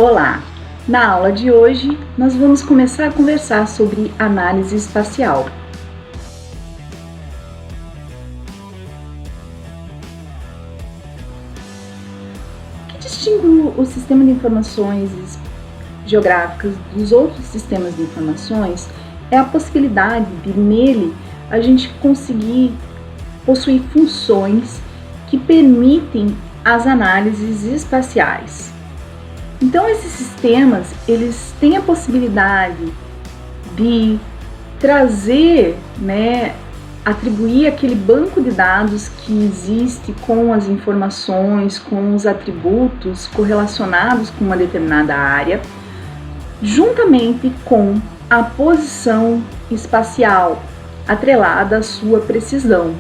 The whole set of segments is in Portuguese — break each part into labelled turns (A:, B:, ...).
A: Olá! Na aula de hoje, nós vamos começar a conversar sobre análise espacial. O que distingue o sistema de informações geográficas dos outros sistemas de informações é a possibilidade de, nele, a gente conseguir possuir funções que permitem as análises espaciais. Então, esses sistemas, eles têm a possibilidade de trazer, atribuir aquele banco de dados que existe com as informações, com os atributos correlacionados com uma determinada área, juntamente com a posição espacial atrelada à sua precisão.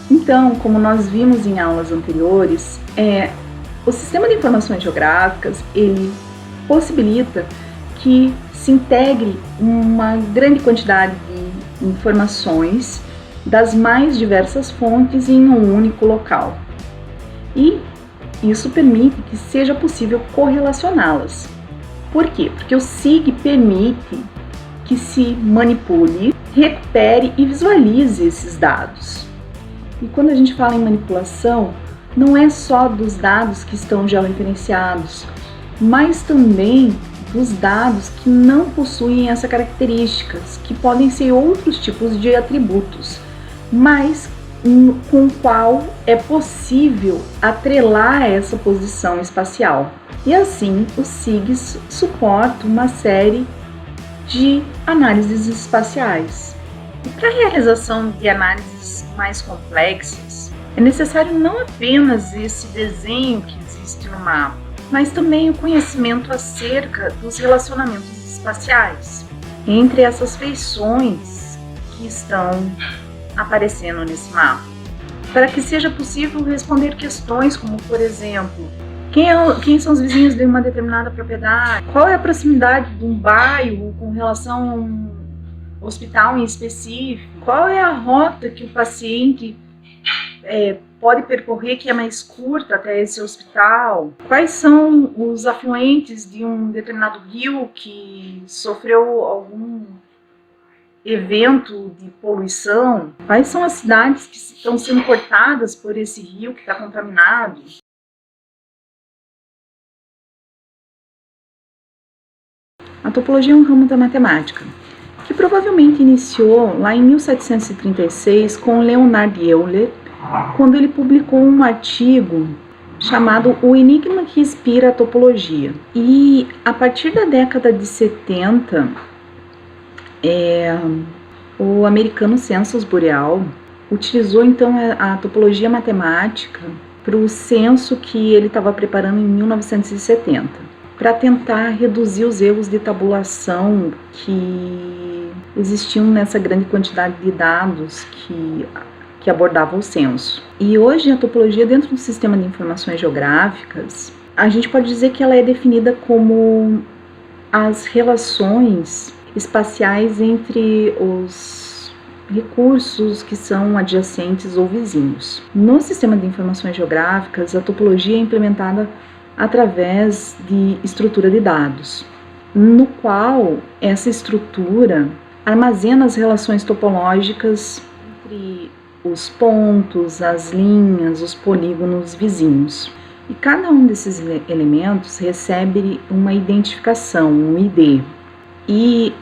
A: Então, como nós vimos em aulas anteriores, o sistema de informações geográficas, ele possibilita que se integre uma grande quantidade de informações das mais diversas fontes em um único local. E isso permite que seja possível correlacioná-las. Por quê? Porque o SIG permite que se manipule, recupere e visualize esses dados. E quando a gente fala em manipulação, não é só dos dados que estão georreferenciados, mas também dos dados que não possuem essas características, que podem ser outros tipos de atributos, mas com o qual é possível atrelar essa posição espacial. E assim, o SIGs suporta uma série de análises espaciais. E para a realização de análises mais complexas, é necessário não apenas esse desenho que existe no mapa, mas também o conhecimento acerca dos relacionamentos espaciais entre essas feições que estão aparecendo nesse mapa, para que seja possível responder questões como, por exemplo, quem são os vizinhos de uma determinada propriedade, qual é a proximidade de um bairro com relação a um hospital em específico, qual é a rota que o paciente pode percorrer que é mais curta até esse hospital, quais são os afluentes de um determinado rio que sofreu algum evento de poluição, quais são as cidades que estão sendo cortadas por esse rio que está contaminado. A topologia é um ramo da matemática, que provavelmente iniciou lá em 1736 com Leonhard Euler, quando ele publicou um artigo chamado O Enigma que Inspira a Topologia. E a partir da década de 70, o americano Census Bureau utilizou então a topologia matemática para o censo que ele estava preparando em 1970, para tentar reduzir os erros de tabulação que existiam nessa grande quantidade de dados que abordava o censo. E hoje a topologia dentro do sistema de informações geográficas, a gente pode dizer que ela é definida como as relações espaciais entre os recursos que são adjacentes ou vizinhos. No sistema de informações geográficas, a topologia é implementada através de estrutura de dados, no qual essa estrutura armazena as relações topológicas entre os pontos, as linhas, os polígonos vizinhos. E cada um desses elementos recebe uma identificação, um ID. E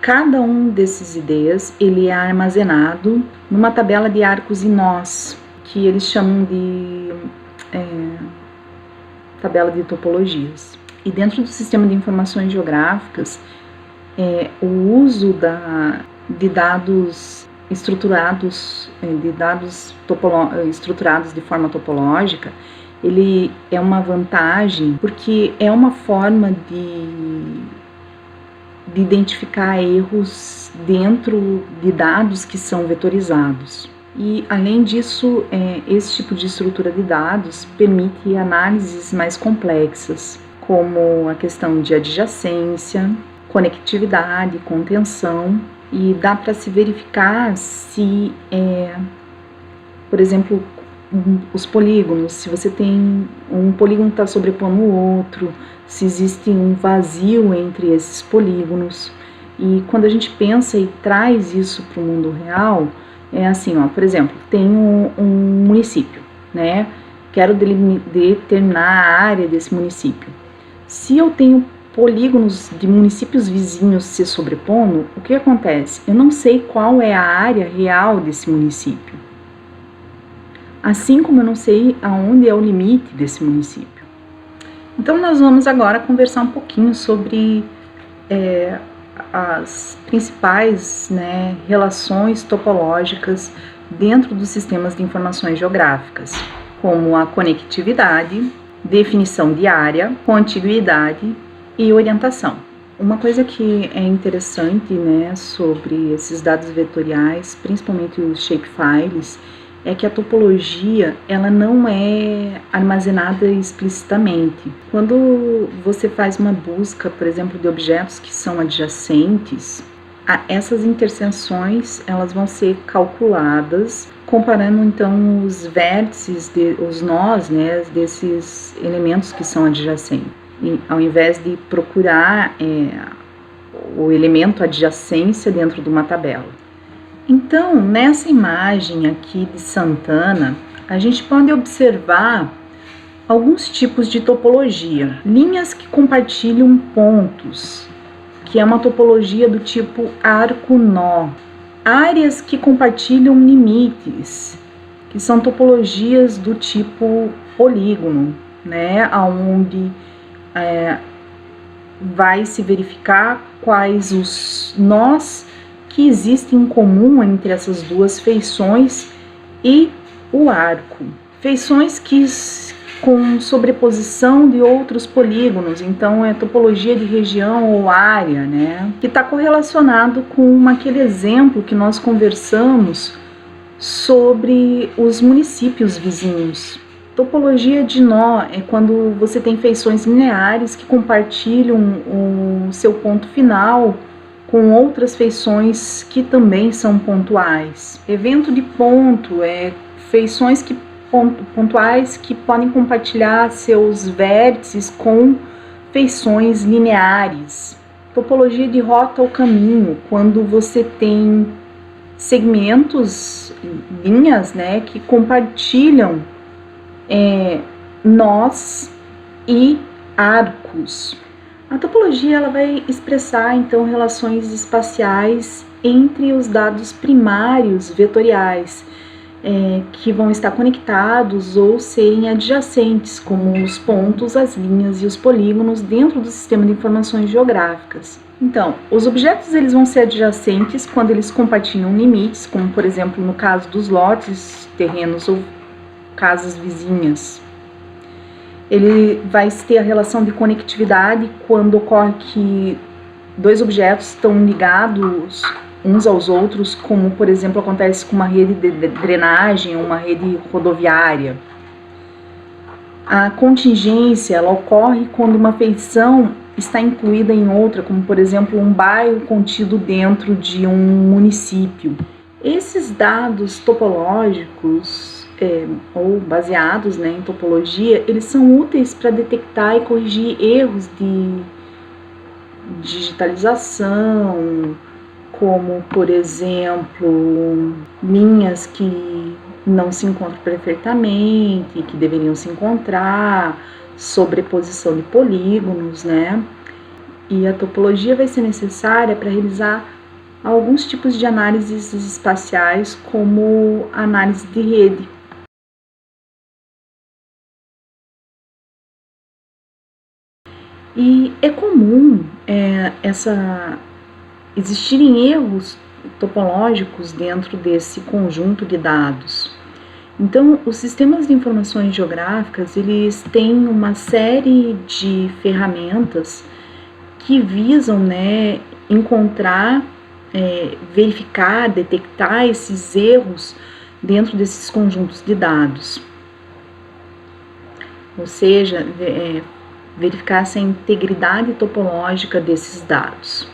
A: cada um desses IDs ele é armazenado numa tabela de arcos e nós, que eles chamam de tabela de topologias. E dentro do sistema de informações geográficas, o uso de dados estruturados, estruturados de forma topológica, ele é uma vantagem porque é uma forma de identificar erros dentro de dados que são vetorizados. E, além disso, esse tipo de estrutura de dados permite análises mais complexas, como a questão de adjacência, conectividade, contenção, e dá para se verificar se, por exemplo, os polígonos, se você tem um polígono que está sobrepondo o outro, se existe um vazio entre esses polígonos. E quando a gente pensa e traz isso para o mundo real, é assim, ó, por exemplo, tem um município, né? Quero determinar a área desse município. Se eu tenho polígonos de municípios vizinhos se sobrepondo, o que acontece? Eu não sei qual é a área real desse município. Assim como eu não sei aonde é o limite desse município. Então nós vamos agora conversar um pouquinho sobre as principais, né, relações topológicas dentro dos sistemas de informações geográficas, como a conectividade, definição de área, contiguidade e orientação. Uma coisa que é interessante, né, sobre esses dados vetoriais, principalmente os shapefiles, é que a topologia ela não é armazenada explicitamente. Quando você faz uma busca, por exemplo, de objetos que são adjacentes, essas interseções elas vão ser calculadas comparando então os vértices, os nós, né, desses elementos que são adjacentes. E, ao invés de procurar o elemento adjacência dentro de uma tabela. Então, nessa imagem aqui de Santana, a gente pode observar alguns tipos de topologia. Linhas que compartilham pontos, que é uma topologia do tipo arco-nó. Áreas que compartilham limites, que são topologias do tipo polígono, né, onde vai se verificar quais os nós que existem em comum entre essas duas feições e o arco. Feições que com sobreposição de outros polígonos, então é topologia de região ou área, né? Que está correlacionado com aquele exemplo que nós conversamos sobre os municípios vizinhos. Topologia de nó é quando você tem feições lineares que compartilham o seu ponto final com outras feições que também são pontuais. Evento de ponto é feições pontuais que podem compartilhar seus vértices com feições lineares. Topologia de rota ou caminho, quando você tem segmentos, linhas, né, que compartilham nós e arcos. A topologia ela vai expressar então relações espaciais entre os dados primários vetoriais, que vão estar conectados ou serem adjacentes, como os pontos, as linhas e os polígonos dentro do sistema de informações geográficas. Então, os objetos eles vão ser adjacentes quando eles compartilham limites, como por exemplo no caso dos lotes, terrenos ou casas vizinhas. Ele vai ter a relação de conectividade quando ocorre que dois objetos estão ligados uns aos outros, como por exemplo acontece com uma rede de drenagem ou uma rede rodoviária. A contingência ela ocorre quando uma feição está incluída em outra, como por exemplo um bairro contido dentro de um município. Esses dados topológicos ou baseados, né, em topologia, eles são úteis para detectar e corrigir erros de digitalização, como, por exemplo, linhas que não se encontram perfeitamente, que deveriam se encontrar, sobreposição de polígonos, né? E a topologia vai ser necessária para realizar alguns tipos de análises espaciais, como análise de rede. E é comum existirem erros topológicos dentro desse conjunto de dados. Então, os sistemas de informações geográficas, eles têm uma série de ferramentas que visam, né, encontrar, verificar, detectar esses erros dentro desses conjuntos de dados. Ou seja, verificar essa integridade topológica desses dados.